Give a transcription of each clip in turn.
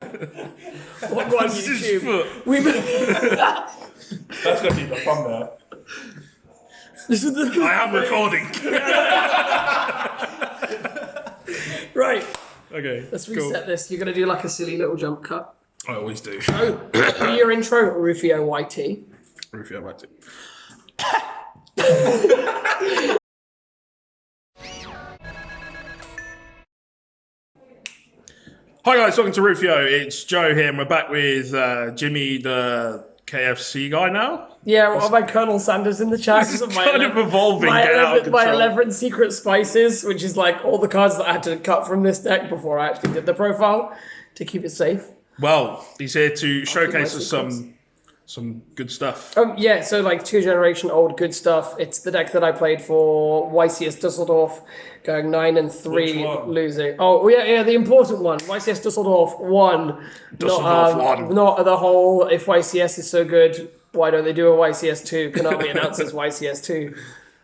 What on YouTube? That's going to be the thumbnail. I am recording. Right. Okay. Let's reset this. You're going to do like a silly little jump cut. I always do. Oh, do your intro, Rufio YT. Rufio YT. Hi guys, welcome to Rufio. It's Joe here, and we're back with Jimmy, the KFC guy now. Yeah, well, my Colonel Sanders in the chat. This is kind of evolving. My 11 secret spices, which is like all the cards that I had to cut from this deck before I actually did the profile to keep it safe. Well, he's here to showcase us some good stuff. Yeah, so like 2 generation old good stuff. It's the deck that I played for YCS Dusseldorf, going 9-3, losing. Oh yeah, the important one. YCS Dusseldorf 1. Dusseldorf 1. Not the whole. If YCS is so good, why don't they do a YCS 2? Konami announces YCS 2.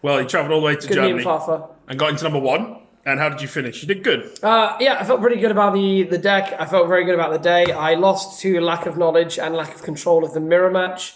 Well, he travelled all the way to Germany Fafa. and got into number 1. And how did you finish? You did good. Yeah, I felt pretty good about the deck. I felt very good about the day. I lost to lack of knowledge and lack of control of the mirror match.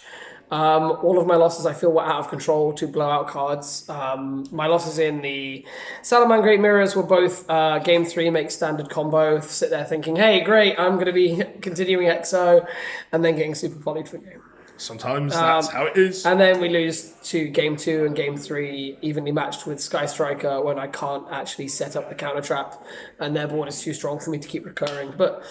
All of my losses, I feel, were out of control to blowout cards. My losses in the Salamangreat mirrors were both game 3, make standard combo, sit there thinking, hey, great, I'm going to be continuing XO, and then getting super polyed for game. Sometimes that's how it is. And then we lose to game 2 and game 3 evenly matched with Sky Striker when I can't actually set up the counter trap and their board is too strong for me to keep recurring. But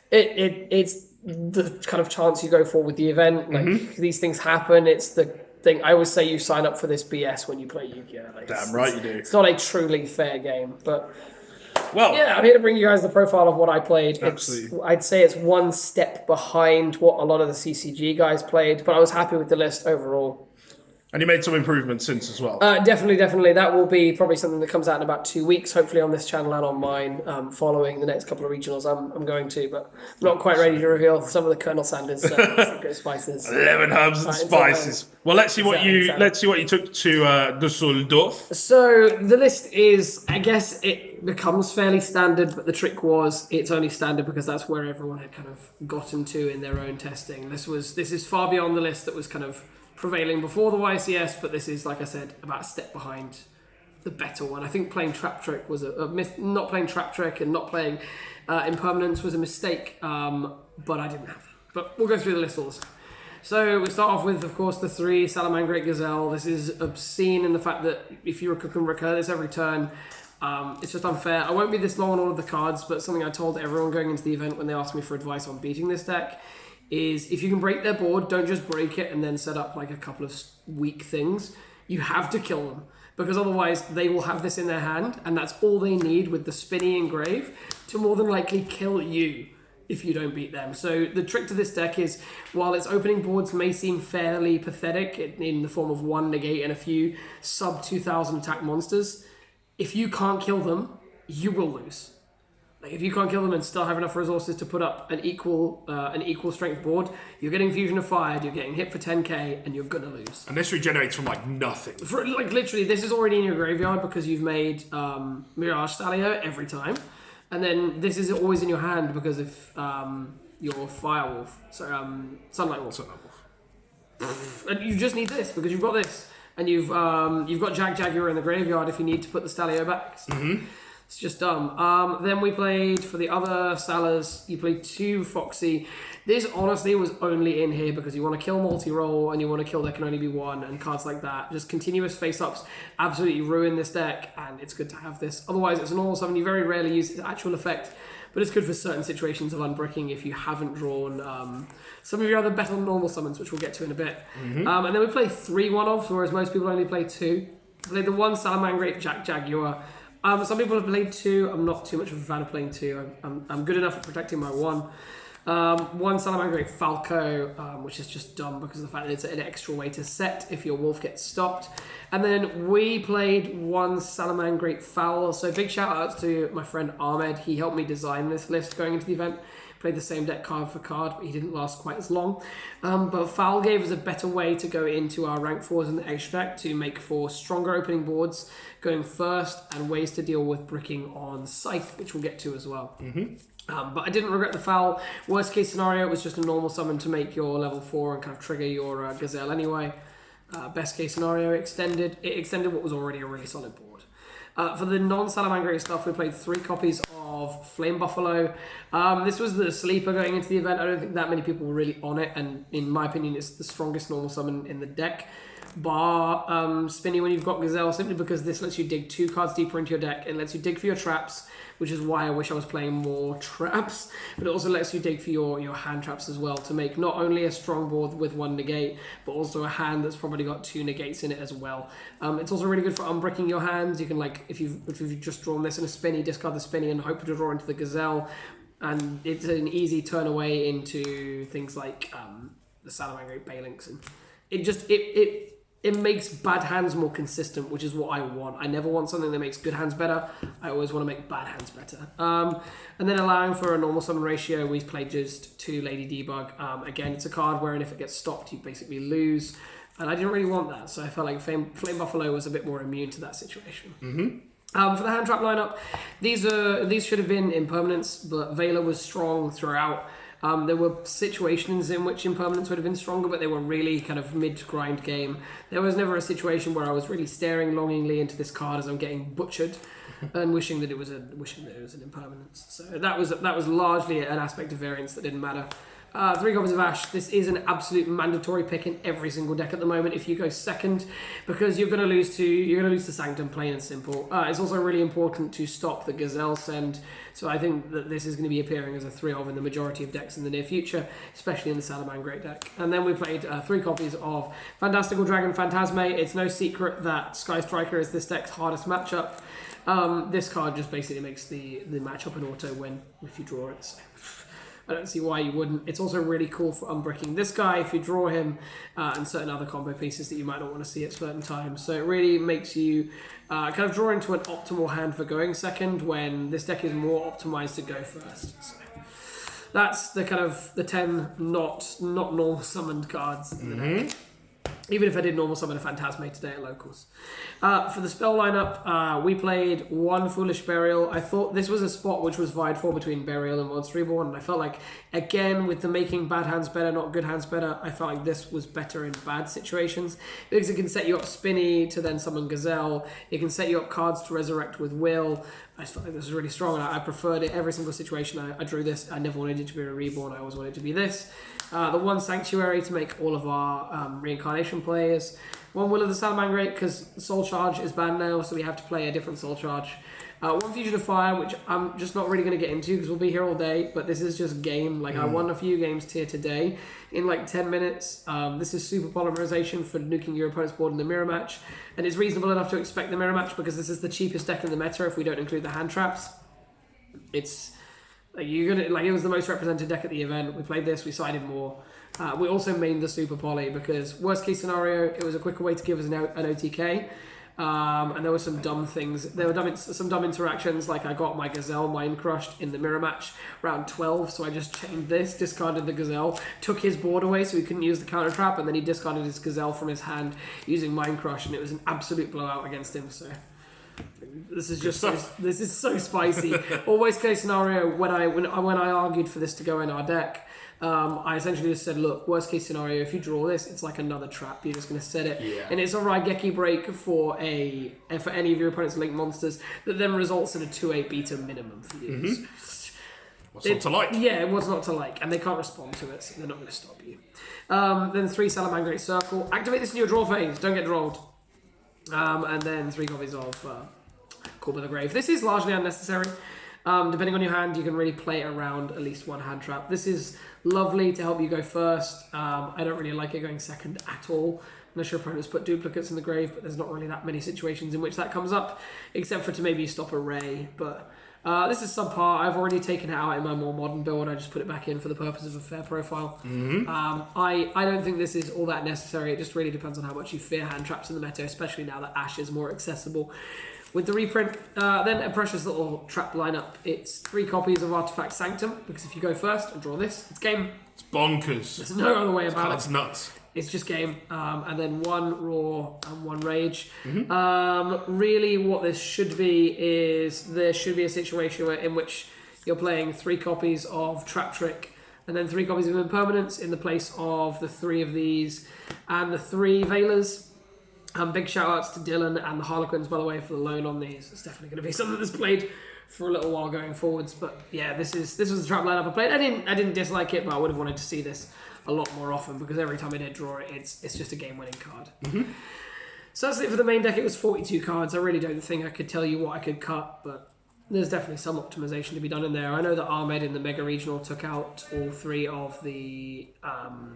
it's the kind of chance you go for with the event. Like these things happen. It's the thing. I always say you sign up for this BS when you play Yu-Gi-Oh! Like, damn right you do. It's not a truly fair game, but... Well, yeah, I'm here to bring you guys the profile of what I played. Absolutely. I'd say it's one step behind what a lot of the CCG guys played, but I was happy with the list overall. And you made some improvements since as well. Definitely. That will be probably something that comes out in about 2 weeks, hopefully on this channel and on mine, following the next couple of regionals I'm going to, but I'm not quite ready to reveal some of the Colonel Sanders secret spices. 11 herbs and spices. Well, let's see what you took to Dusseldorf. So the list is, I guess it becomes fairly standard, but the trick was it's only standard because that's where everyone had kind of gotten to in their own testing. This is far beyond the list that was kind of prevailing before the YCS, but this is, like I said, about a step behind the better one. I think playing Trap Trick was a not playing Trap Trick and not playing Impermanence was a mistake, but I didn't have that. But we'll go through the list also. So we start off with, of course, the 3 Salamangreat Gazelle. This is obscene in the fact that if you can recur this every turn, it's just unfair. I won't be this long on all of the cards, but something I told everyone going into the event when they asked me for advice on beating this deck is if you can break their board, don't just break it and then set up like a couple of weak things. You have to kill them, because otherwise they will have this in their hand, and that's all they need with the spinny engrave to more than likely kill you if you don't beat them. So the trick to this deck is, while its opening boards may seem fairly pathetic in the form of 1 negate and a few sub 2000 attack monsters, if you can't kill them, you will lose. Like, if you can't kill them and still have enough resources to put up an equal strength board, you're getting Fusion of Fire, you're getting hit for 10k, and you're gonna lose. And this regenerates from like nothing. Like literally, this is already in your graveyard because you've made Mirage Stalio every time, and then this is always in your hand because if your Firewolf, Sunlight Wolf. And you just need this because you've got this, and you've got Jaguar in the graveyard if you need to put the Stalio back. So it's just dumb. Then we played, for the other Salas, you played 2 Foxy. This honestly was only in here because you want to kill multi-roll and you want to kill there can only be 1 and cards like that. Just continuous face-ups absolutely ruin this deck, and it's good to have this. Otherwise, it's a normal summon. You very rarely use its actual effect, but it's good for certain situations of unbricking if you haven't drawn some of your other better normal summons, which we'll get to in a bit. And then we play 3 one-offs, whereas most people only play 2. We played the 1 Salamangreat Jaguar. Some people have played 2. I'm not too much of a fan of playing 2. I'm good enough at protecting my 1. 1 Salamangreat Falco, which is just dumb because of the fact that it's an extra way to set if your wolf gets stopped. And then we played 1 Salamangreat Fowl. So big shout out to my friend Ahmed. He helped me design this list going into the event. Played the same deck card for card, but he didn't last quite as long. But Fowl gave us a better way to go into our rank 4s in the extra deck to make for stronger opening boards going first and ways to deal with bricking on Scythe, which we'll get to as well. But I didn't regret the foul. Worst case scenario, it was just a normal summon to make your level 4 and kind of trigger your Gazelle anyway. Best case scenario, it extended what was already a really solid board. For the non-Salamangreat stuff, we played 3 copies of Flame Buffalo. This was the sleeper going into the event. I don't think that many people were really on it, and in my opinion, it's the strongest normal summon in the deck. Bar Spinny when you've got Gazelle, simply because this lets you dig 2 cards deeper into your deck. It lets you dig for your traps, which is why I wish I was playing more traps, but it also lets you dig for your hand traps as well to make not only a strong board with 1 negate, but also a hand that's probably got 2 negates in it as well. It's also really good for unbricking your hands. You can, like, if you've just drawn this in a Spinny, discard the Spinny and hope to draw into the Gazelle, and it's an easy turn away into things like the Salamangreat Balinks, and it makes bad hands more consistent, which is what I want. I never want something that makes good hands better. I always want to make bad hands better. And then allowing for a normal summon ratio, we played just 2 Lady Debug. Again, it's a card wherein if it gets stopped, you basically lose. And I didn't really want that, so I felt like Flame Buffalo was a bit more immune to that situation. For the hand trap lineup, these should have been impermanents, but Veiler was strong throughout. There were situations in which impermanence would have been stronger, but they were really kind of mid-grind game. There was never a situation where I was really staring longingly into this card as I'm getting butchered and wishing that it was an impermanence. So that was largely an aspect of variance that didn't matter. 3 copies of Ash. This is an absolute mandatory pick in every single deck at the moment if you go second, because you're going to lose to Sanctum, plain and simple. It's also really important to stop the Gazelle send, so I think that this is going to be appearing as a 3-of in the majority of decks in the near future, especially in the Salamangreat deck. And then we played 3 copies of Fantastical Dragon Phantasme. It's no secret that Sky Striker is this deck's hardest matchup. This card just basically makes the matchup an auto win if you draw it. So I don't see why you wouldn't. It's also really cool for unbricking this guy if you draw him, and certain other combo pieces that you might not want to see at certain times. So it really makes you kind of draw into an optimal hand for going second when this deck is more optimized to go first. So that's the kind of the 10 not normal summoned cards in the deck. Even if I did normal summon a Phantasme today at locals. For the spell lineup, we played 1 Foolish Burial. I thought this was a spot which was vied for between Burial and Monster Reborn, and I felt like, again, with the making bad hands better, not good hands better, I felt like this was better in bad situations, because it can set you up Spinny to then summon Gazelle, it can set you up cards to resurrect with Will. I just felt like this was really strong, and I preferred it every single situation. I drew this. I never wanted it to be a Reborn, I always wanted it to be this. The 1 Sanctuary to make all of our reincarnation players. 1 Will of the Salamangreat, because Soul Charge is banned now, so we have to play a different Soul Charge. 1 Fusion of Fire, which I'm just not really going to get into because we'll be here all day, but this is just game. Like, I won a few games here today in like 10 minutes. This is super polymerization for nuking your opponent's board in the mirror match, and it's reasonable enough to expect the mirror match because this is the cheapest deck in the meta if we don't include the hand traps. It's it was the most represented deck at the event. We played this, we sided more. We also mained the Super Poly because worst case scenario, it was a quicker way to give us an OTK. And there were some dumb things. There were some dumb interactions, like I got my Gazelle mind crushed in the mirror match round 12, so I just chained this, discarded the Gazelle, took his board away so he couldn't use the counter trap, and then he discarded his Gazelle from his hand using mind crush, and it was an absolute blowout against him. So this is just this is so spicy. Or worst case scenario, when I argued for this to go in our deck, I essentially just said, look, worst case scenario, if you draw this, it's like another trap. You're just going to set it, and it's a Raigeki break for any of your opponent's linked monsters that then results in a 2/8 beta minimum for you. So what's not to like? Yeah, what's not to like, and they can't respond to it, so they're not going to stop you. Then 3 Salamangreat Circle. Activate this in your draw phase. Don't get drawed. And then 3 copies of Call by the Grave. This is largely unnecessary. Depending on your hand, you can really play around at least 1 hand trap. This is lovely to help you go first. I don't really like it going second at all, unless your opponent's put duplicates in the grave, but there's not really that many situations in which that comes up, except for to maybe stop a Ray. But this is subpar. I've already taken it out in my more modern build. I just put it back in for the purpose of a fair profile. I don't think this is all that necessary. It just really depends on how much you fear hand traps in the meta, especially now that Ash is more accessible. With the reprint, then a precious little trap lineup. It's 3 copies of Artifact Sanctum, because if you go first and draw this, it's game. It's bonkers. There's no other way about it. It's nuts. It's just game. And then 1 Raw and 1 Rage. Really what this should be is there should be a situation in which you're playing 3 copies of Trap Trick, and then 3 copies of Impermanence in the place of the 3 of these, and the 3 Veilers. Big shout outs to Dylan and the Harlequins, by the way, for the loan on these. It's definitely going to be something that's played for a little while going forwards. But yeah, this was the trap lineup I played. I didn't dislike it, but I would have wanted to see this a lot more often because every time I did draw it, it's just a game-winning card. So that's it for the main deck. It was 42 cards. I really don't think I could tell you what I could cut, but there's definitely some optimization to be done in there. I know that Ahmed in the Mega Regional took out all 3 of the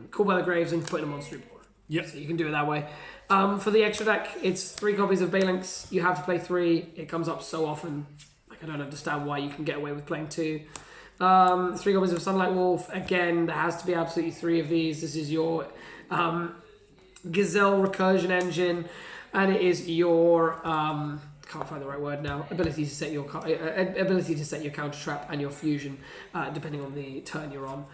Call by the Graves and put them on Street Board. Yep. So you can do it that way. For the extra deck, it's 3 copies of Balinx. You have to play 3. It comes up so often. Like, I don't understand why you can get away with playing 2. 3 copies of Sunlight Wolf. Again, there has to be absolutely 3 of these. This is your Gazelle Recursion Engine, and it is your can't find the right word now. Ability to set your counter trap and your fusion, depending on the turn you're on.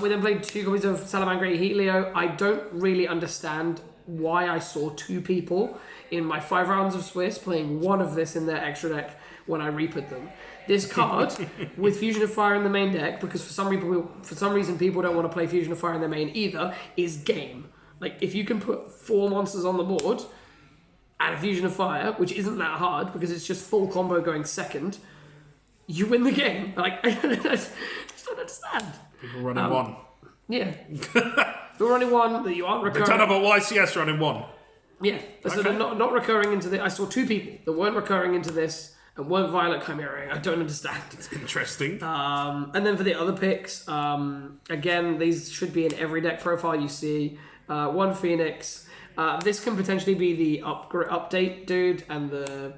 We then played 2 copies of Salamangreat Heat Leo. I don't really understand why I saw 2 people in my 5 rounds of Swiss playing 1 of this in their extra deck when I reaped them. This card with Fusion of Fire in the main deck, because for some reason people don't want to play Fusion of Fire in their main either, is game. Like, if you can put 4 monsters on the board and a Fusion of Fire, which isn't that hard because it's just full combo going second, you win the game. Like, I just don't understand. People running 1. Yeah. You're running 1 that you aren't recurring. They turn up at YCS running 1. Yeah. So they're not recurring into this. I saw 2 people that weren't recurring into this and weren't Violet Chimera. I don't understand. It's interesting. And then for the other picks, again, these should be in every deck profile you see. 1 Phoenix. This can potentially be the update dude and the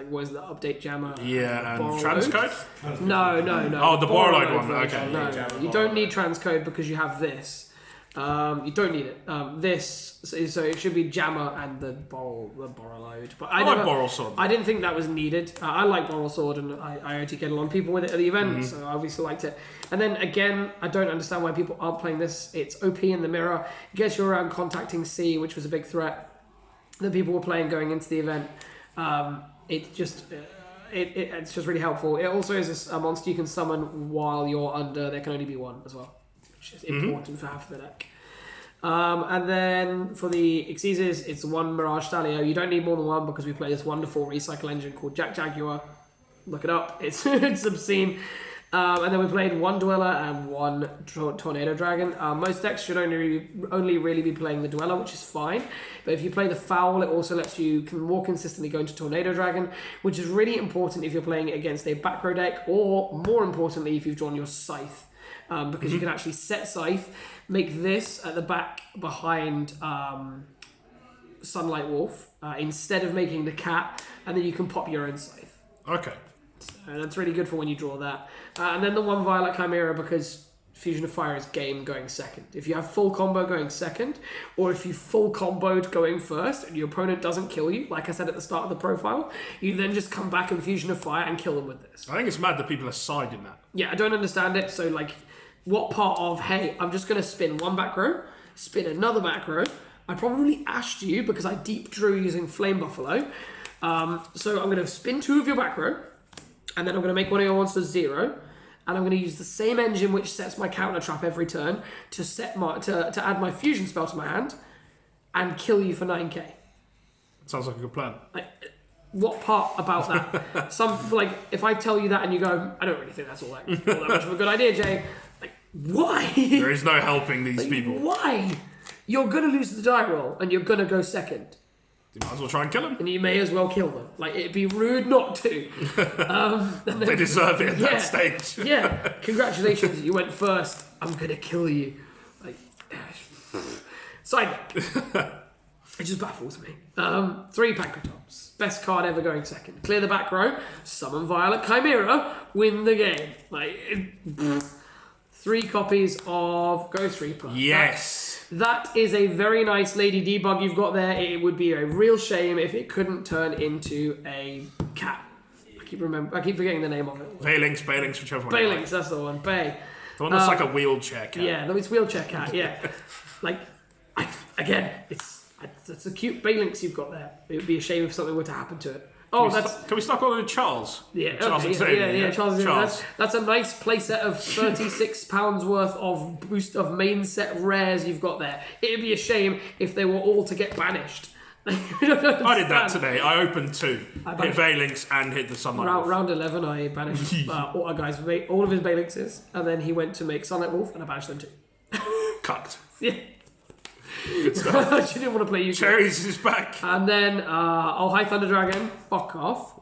what is the update jammer? Yeah, and transcode? No. Oh, the Borrowed one. Okay. No, you don't need transcode because you have this. You don't need it. So it should be jammer and the Borrowed. But I like Borrow Sword. I didn't think that was needed. I like Borrow Sword, and I OTK'd a lot of people with it at the event, so I obviously liked it. And then again, I don't understand why people aren't playing this. It's OP in the mirror. It gets you around contacting C, which was a big threat that people were playing going into the event. It's just really helpful. It also is a monster you can summon while you're under. There can only be 1 as well, which is important for half the deck. And then for the Xyzes, it's 1 Mirage Stalio. You don't need more than 1 because we play this wonderful recycle engine called Jack Jaguar. Look it up. It's obscene. And then we played 1 Dweller and 1 Tornado Dragon. Most decks should only really be playing the Dweller, which is fine. But if you play the Foul, it also lets you more consistently go into Tornado Dragon, which is really important if you're playing it against a back row deck, or more importantly, if you've drawn your Scythe. Because you can actually set Scythe, make this at the back behind Sunlight Wolf, instead of making the cat, and then you can pop your own Scythe. Okay. So that's really good for when you draw that. And then the 1 Violet Chimera, because Fusion of Fire is game going second. If you have full combo going second, or if you full comboed going first and your opponent doesn't kill you, like I said at the start of the profile, you then just come back and Fusion of Fire and kill them with this. I think it's mad that people are siding that. Yeah, I don't understand it. So, like, what part of, hey, I'm just going to spin 1 back row, spin another back row. I probably ashed you because I deep drew using Flame Buffalo. So I'm going to spin 2 of your back row, and then I'm going to make one of your monsters 0. And I'm going to use the same engine which sets my counter trap every turn to to add my fusion spell to my hand and kill you for 9k. Sounds like a good plan. Like, what part about that? If I tell you that and you go, I don't really think that's all that much of a good idea, Jay. Like, why? There is no helping these people. Why? You're going to lose the die roll and you're going to go second. You might as well try and kill them. And you may as well kill them. Like, it'd be rude not to. They deserve it at that stage. Yeah. Congratulations, you went first. I'm going to kill you. Like, side note. It just baffles me. 3 Pancratops. Best card ever going second. Clear the back row. Summon Violet Chimera. Win the game. Like, 3 copies of Ghost Reaper. Yes. That is a very nice Lady Debug you've got there. It would be a real shame if it couldn't turn into a cat. I keep forgetting the name of it. Balinx, whichever one. Balinx, that's the one. Bay. The one that's like a wheelchair cat. Yeah, no, it's wheelchair cat. Yeah, it's a cute Balinx you've got there. It would be a shame if something were to happen to it. Can we start calling him Charles? Yeah, Charles okay, Xavier, yeah, Charles. Charles. That's a nice playset of £36 worth of main set rares you've got there. It'd be a shame if they were all to get banished. I did that today. I opened 2. Hit Valynx and hit the Sunlight Wolf. Round 11, I banished all our guys, all of his Valynxes, and then he went to make Sunlight Wolf, and I banished them too. Cucked. Yeah. Good stuff. She didn't want to play you. Cherries is back. And then, hi Thunder Dragon, fuck off.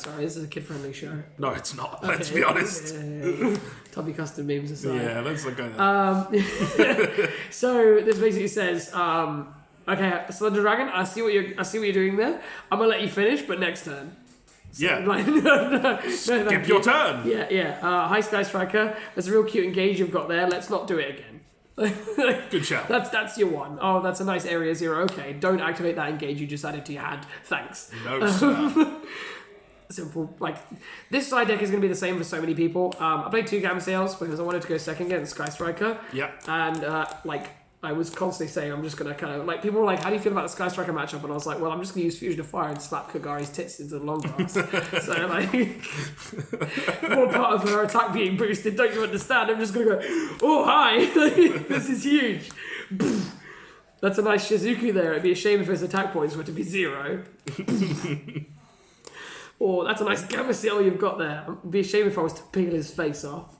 Sorry, this is a kid-friendly show. No, it's not. Let's be honest. Tubby custom memes aside. Yeah, let's not go there. So this basically says, okay, Thunder Dragon, I see what you're doing there. I'm gonna let you finish, but next turn. So, yeah. no, Skip your turn. Yeah. Hi Sky Striker. That's a real cute engage you've got there. Let's not do it again. Good shout. That's your one. Oh, that's a nice area 0. Okay, don't activate that engage you just added to your hand. Thanks. No, sir. Simple. Like, this side deck is going to be the same for so many people. I played 2 Gamma because I wanted to go second against Sky Striker. Yeah. And, I was constantly saying I'm just going to kind of... Like, people were like, how do you feel about the Sky Striker matchup? And I was like, well, I'm just going to use Fusion of Fire and slap Kagari's tits into the long grass. So, like... more part of her attack being boosted, don't you understand? I'm just going to go, oh, hi! This is huge. That's a nice Shizuku there. It'd be a shame if his attack points were to be 0. Or that's a nice Gamma Seal you've got there. It'd be a shame if I was to peel his face off.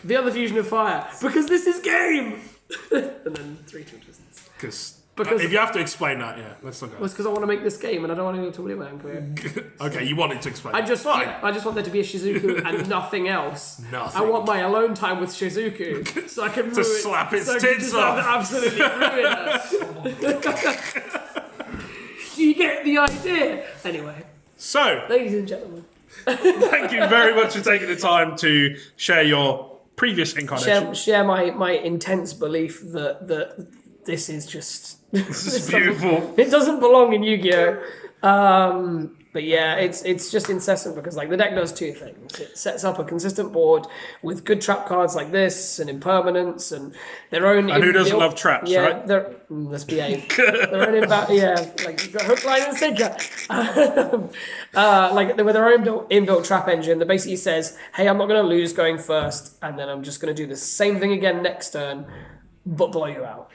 The other Fusion of Fire. Because this is game! And then 3 Twists. Because if you have to explain that, yeah, let's not go. Well, it's because I want to make this game and I don't want to go to win my own career. Okay, you wanted to explain. I just want there to be a Shizuku and nothing else. Nothing. I want my alone time with Shizuku so I can to slap its tits off. Absolutely ruin her. Do you get the idea? Anyway. So, ladies and gentlemen, thank you very much for taking the time to share your previous incarnation. Share my intense belief that this is just... This is beautiful. It doesn't belong in Yu-Gi-Oh! But yeah, it's just incessant because like the deck does 2 things. It sets up a consistent board with good trap cards like this and impermanence and their own... And who doesn't love traps, right? Let's behave. Their own like you've got hook, line and sinker. Like with their own inbuilt trap engine that basically says, hey, I'm not going to lose going first and then I'm just going to do the same thing again next turn but blow you out.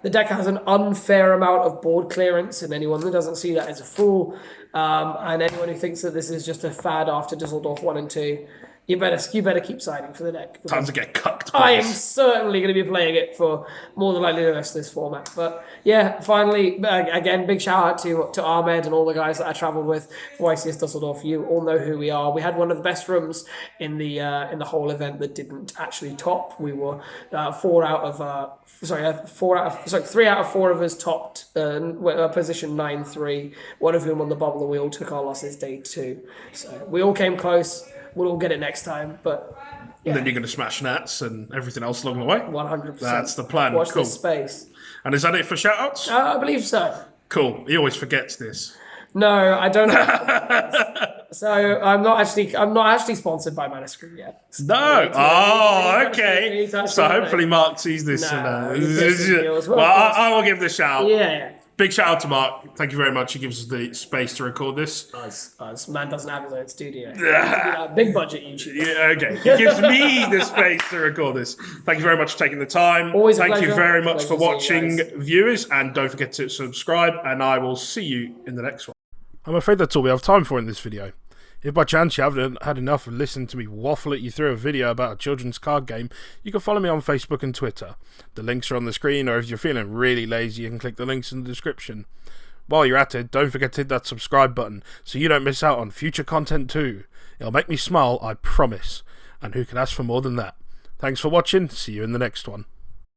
The deck has an unfair amount of board clearance, and anyone that doesn't see that is a fool. And anyone who thinks that this is just a fad after Dusseldorf 1 and 2, you better keep siding for the deck. Time to get cucked. I am certainly going to be playing it for more than likely the rest of this format. But yeah, finally, again, big shout out to Ahmed and all the guys that I travelled with for YCS Dusseldorf. You all know who we are. We had one of the best rooms in the whole event that didn't actually top. We were 3 out of 4 of us topped position 9-3. One of whom on the bubble and we all took our losses day 2. So we all came close. We'll all get it next time, but yeah. And then you're going to smash Nats and everything else along the way? 100%. That's the plan. Watch cool. this space. And is that it for shoutouts? I believe so. Cool. He always forgets this. No, I don't have So I'm not actually sponsored by Manascrew yet. No. Oh, okay. So hopefully Mark sees this. Well, I will give the shout. Yeah. Big shout out to Mark. Thank you very much. He gives us the space to record this. Us. Man doesn't have his own studio. Big budget YouTube. Yeah, okay. He gives me the space to record this. Thank you very much for taking the time. Always a Thank pleasure. you very much for Pleasure watching, viewers. And don't forget to subscribe. And I will see you in the next one. I'm afraid that's all we have time for in this video. If by chance you haven't had enough of listening to me waffle at you through a video about a children's card game, you can follow me on Facebook and Twitter. The links are on the screen, or if you're feeling really lazy, you can click the links in the description. While you're at it, don't forget to hit that subscribe button so you don't miss out on future content too. It'll make me smile, I promise. And who can ask for more than that? Thanks for watching, see you in the next one.